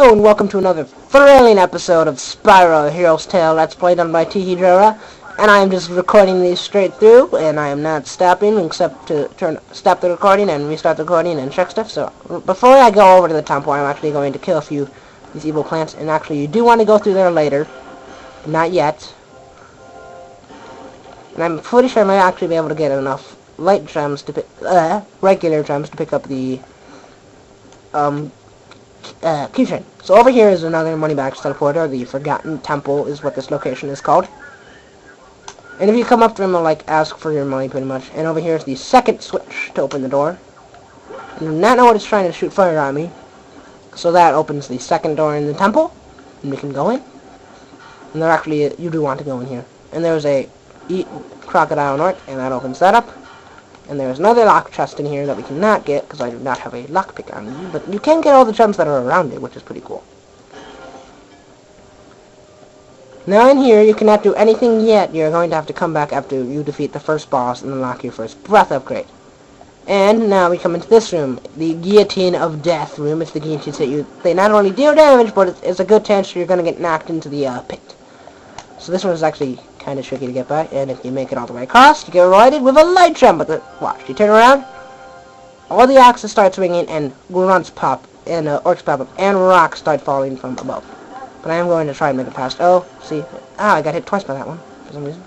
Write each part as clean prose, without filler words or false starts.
Hello and welcome to another thrilling episode of Spyro, the Hero's Tale. That's played on by Tihidra, and I am just recording these straight through, and I am not stopping except to stop the recording and restart the recording and check stuff. So before I go over to the temple, I'm actually going to kill a few of these evil plants, and actually you do want to go through there later, not yet. And I'm pretty sure I might actually be able to get enough light gems to pick, regular gems to pick up the keychain. So over here is another moneybags teleporter. The Forgotten Temple is what this location is called. And if you come up to them, they'll like ask for your money pretty much. And over here is the second switch to open the door. I do not know what it's trying to shoot fire at me. So that opens the second door in the temple, and we can go in. And there actually, you do want to go in here. And there's a crocodile orc, and that opens that up. And there's another lock chest in here that we cannot get because I do not have a lockpick on me. But you can get all the gems that are around it, which is pretty cool. Now in here, you cannot do anything yet. You're going to have to come back after you defeat the first boss and unlock your first breath upgrade. And now we come into this room, the Guillotine of Death room. It's the guillotines that they not only deal damage, but it's a good chance you're going to get knocked into the pit. So this one is actually kind of tricky to get by, and if you make it all the way across, you get rewarded with a light gem. But watch, you turn around, all the axes start swinging, and grunts pop, and orcs pop up, and rocks start falling from above. But I am going to try and make it past. Oh, see, I got hit twice by that one for some reason.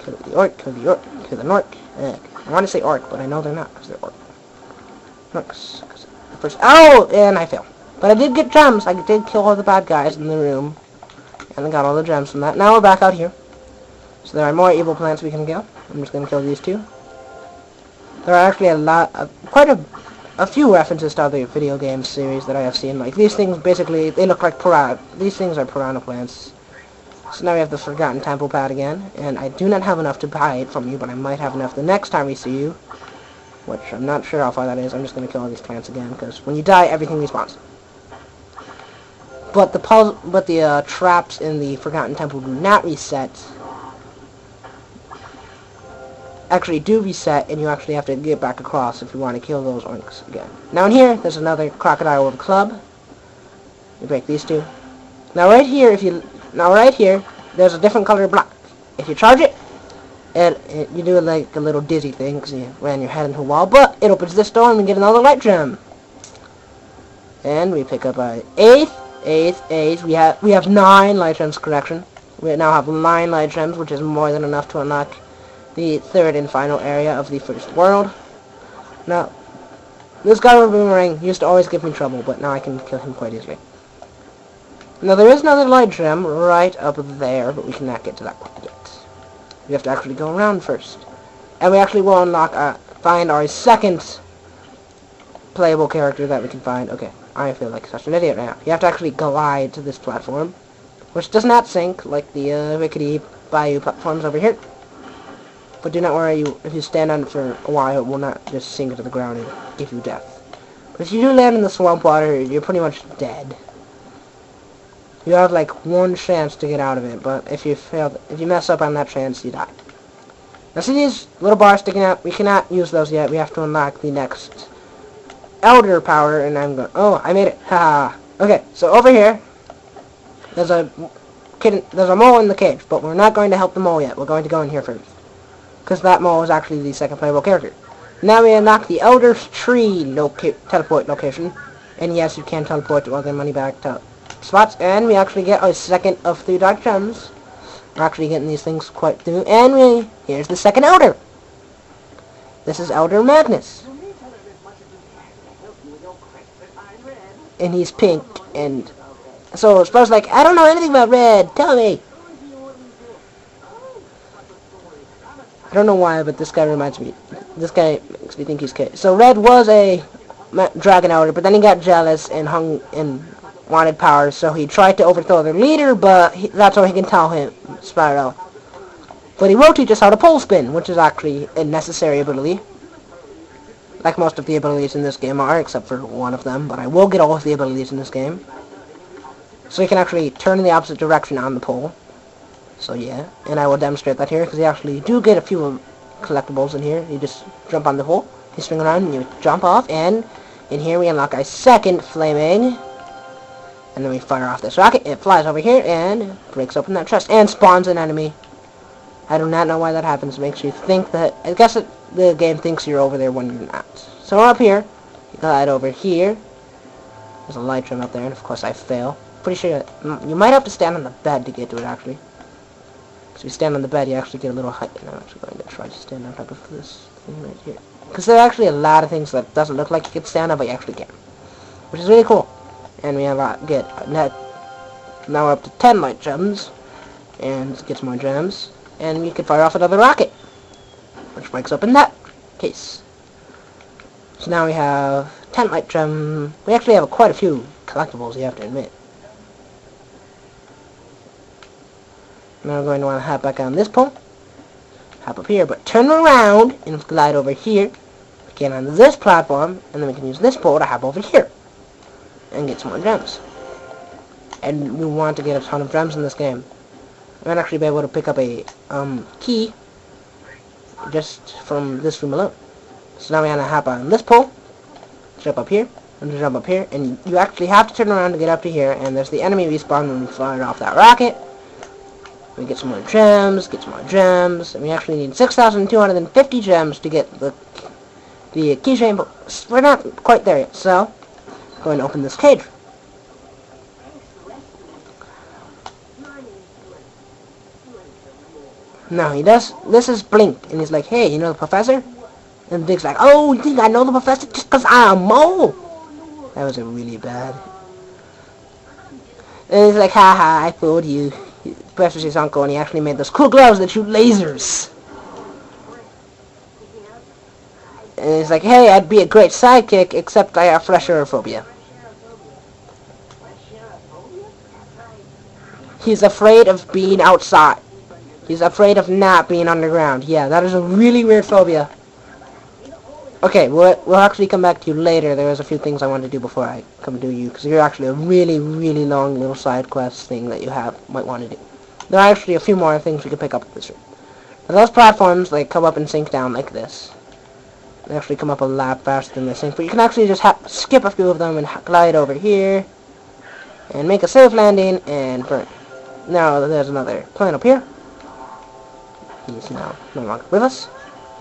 Kill the orc, kill the orc, kill the orc. I want to say orc, but I know they're not because they're orc. Orcs. First, oh, and I fail. But I did get gems. I did kill all the bad guys in the room. And I got all the gems from that. Now we're back out here. So there are more evil plants we can kill. I'm just going to kill these two. There are actually quite a few references to other video game series that I have seen. Like these things, basically, they look like piranha. These things are piranha plants. So now we have the Forgotten Temple pad again. And I do not have enough to buy it from you, but I might have enough the next time we see you. Which I'm not sure how far that is. I'm just going to kill all these plants again, because when you die, everything respawns. But the traps in the Forgotten Temple do not reset. Actually do reset, and you actually have to get back across if you want to kill those orcs again. Now in here, there's another crocodile with a club. You break these two. Now right here, there's a different color block. If you charge it, you do like a little dizzy thing because you ran your head into a wall. But it opens this door, and we get another light gem. And we pick up our eighth. We have 9 light gems, correction. We now have 9 light gems, which is more than enough to unlock the third and final area of the first world. Now, this guy with boomerang used to always give me trouble, but now I can kill him quite easily. Now, there is another light gem right up there, but we cannot get to that one yet. We have to actually go around first. And we actually will find our second playable character that we can find. Okay. I feel like such an idiot right now. You have to actually glide to this platform, which does not sink like the rickety bayou platforms over here. But do not worry, if you stand on it for a while, it will not just sink into the ground and give you death. But if you do land in the swamp water, you're pretty much dead. You have like 1 chance to get out of it, but if you mess up on that chance, you die. Now see these little bars sticking out? We cannot use those yet. We have to unlock the next Elder power, and I'm going. Oh, I made it! Haha. Okay, so over here, there's a mole in the cage, but we're not going to help the mole yet. We're going to go in here first, because that mole is actually the second playable character. Now we unlock the Elder's Tree teleport location, and yes, you can teleport to other money back spots, and we actually get our second of 3 dark gems. We're actually getting these things quite through, and here's the second Elder. This is Elder Magnus. And he's pink, and so Spyro's like, I don't know anything about red, tell me. I don't know why, but this guy makes me think he's K. So red was a dragon elder, but then he got jealous and wanted power, so he tried to overthrow their leader, but that's all he can tell him, Spyro. But he will teach us how to pole spin, which is actually a necessary ability. Like most of the abilities in this game are, except for one of them, but I will get all of the abilities in this game. So you can actually turn in the opposite direction on the pole. So yeah, and I will demonstrate that here, because you actually do get a few collectibles in here. You just jump on the pole, you swing around, and you jump off, and in here we unlock our second flame egg. And then we fire off this rocket. It flies over here and breaks open that chest and spawns an enemy. I do not know why that happens. It makes you think that... I guess the game thinks you're over there when you're not. So we're up here. You glide over here. There's a light trim up there, and of course I fail. Pretty sure you might have to stand on the bed to get to it, actually. Because if you stand on the bed, you actually get a little height. And I'm actually going to try to stand on top of this thing right here. Because there are actually a lot of things that doesn't look like you can stand on, but you actually can. Which is really cool. And we have now we're up to 10 light gems. And get some more gems. And we can fire off another rocket. Which breaks open that case. So now we have 10 light gem. We actually have quite a few collectibles, you have to admit. Now we're going to want to hop back on this pole. Hop up here, but turn around and glide over here. Get on this platform, and then we can use this pole to hop over here. And get some more gems. And we want to get a ton of gems in this game. We might actually be able to pick up a key just from this room alone. So now we want to hop on this pole, jump up here, and jump up here, and you actually have to turn around to get up to here, and there's the enemy respawn when we fire off that rocket. We get some more gems, and we actually need 6,250 gems to get the keychain, but we're not quite there yet, so go and open this cage. No, he does. This is Blink, and he's like, hey, you know the professor? And Blink's like, oh, you think I know the professor just because I'm a mole? That was really bad. And he's like, haha, I fooled you. The professor's his uncle, and he actually made those cool gloves that shoot lasers. And he's like, hey, I'd be a great sidekick, except I have fresh air phobia. He's afraid of being outside. He's afraid of not being underground. Yeah, that is a really weird phobia. Okay, we'll actually come back to you later. There's a few things I want to do before I come to you, because you're actually a really, really long little side quest thing that you might want to do. There are actually a few more things we can pick up at this room. Now, those platforms, they come up and sink down like this. They actually come up a lot faster than they sink, but you can actually just skip a few of them and glide over here, and make a safe landing, and burn. Now, there's another plane up here. He's now no longer with us.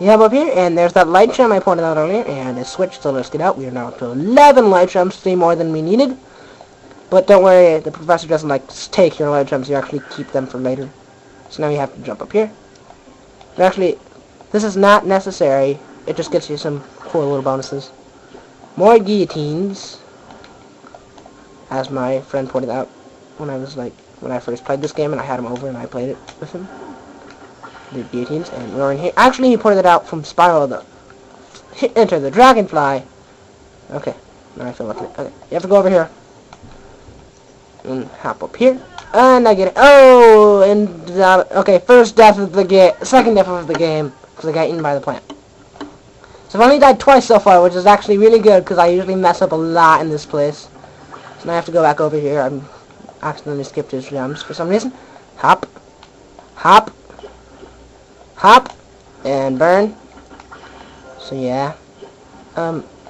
You have up here, and there's that light gem I pointed out earlier, and it's switched, so let's get out. We are now up to 11 light gems, 3 more than we needed. But don't worry, the professor doesn't like take your light gems, you actually keep them for later. So now you have to jump up here. And actually, this is not necessary, it just gets you some cool little bonuses. More guillotines, as my friend pointed out when I first played this game, and I had him over and I played it with him. The guillotines, and we're in here. Actually, he pointed it out from Spyro, enter the dragonfly. Okay, now I feel like it. Okay, you have to go over here. And hop up here. And I get it. Oh, and, okay, first death of the game, second death of the game, because I got eaten by the plant. So I've only died twice so far, which is actually really good, because I usually mess up a lot in this place. So now I have to go back over here. I'm accidentally skipped his gems for some reason. Hop. Hop. Hop, and burn. So yeah.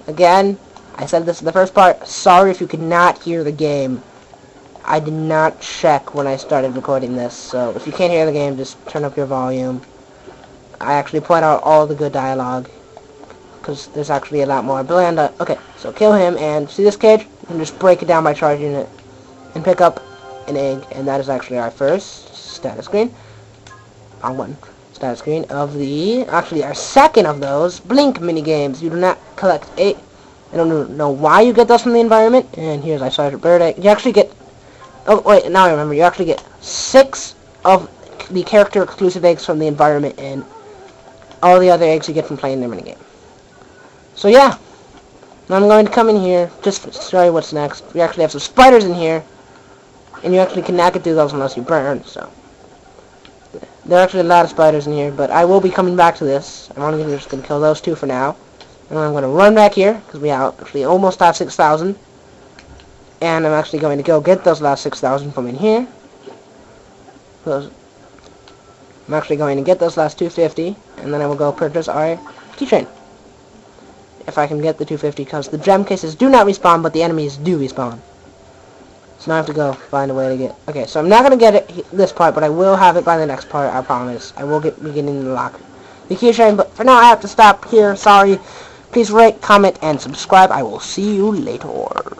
Again, I said this in the first part. Sorry if you could not hear the game. I did not check when I started recording this, so if you can't hear the game, just turn up your volume. I actually point out all the good dialogue, because there's actually a lot more bland. Okay, so kill him, and see this cage? You can just break it down by charging it, and pick up an egg, and that is actually our first status screen. Wrong button. Status screen of actually our second of those Blink minigames. You do not collect 8. I don't know why you get those from the environment. And here's our Sergeant Bird egg. You actually get, oh wait, now I remember, you actually get 6 of the character exclusive eggs from the environment, and all the other eggs you get from playing their minigame. So yeah, now I'm going to come in here, just to show you what's next. We actually have some spiders in here, and you actually cannot get through those unless you burn, so. There are actually a lot of spiders in here, but I will be coming back to this. I'm only just going to kill those 2 for now. And I'm going to run back here, because we actually almost have 6,000. And I'm actually going to go get those last 6,000 from in here. I'm actually going to get those last 250, and then I will go purchase our keychain. if I can get the 250, because the gem cases do not respawn, but the enemies do respawn. So now I have to go find a way to get... Okay, so I'm not going to get it this part, but I will have it by the next part, I promise. I will be getting the lock. The key sharing, but for now I have to stop here. Sorry. Please rate, comment, and subscribe. I will see you later.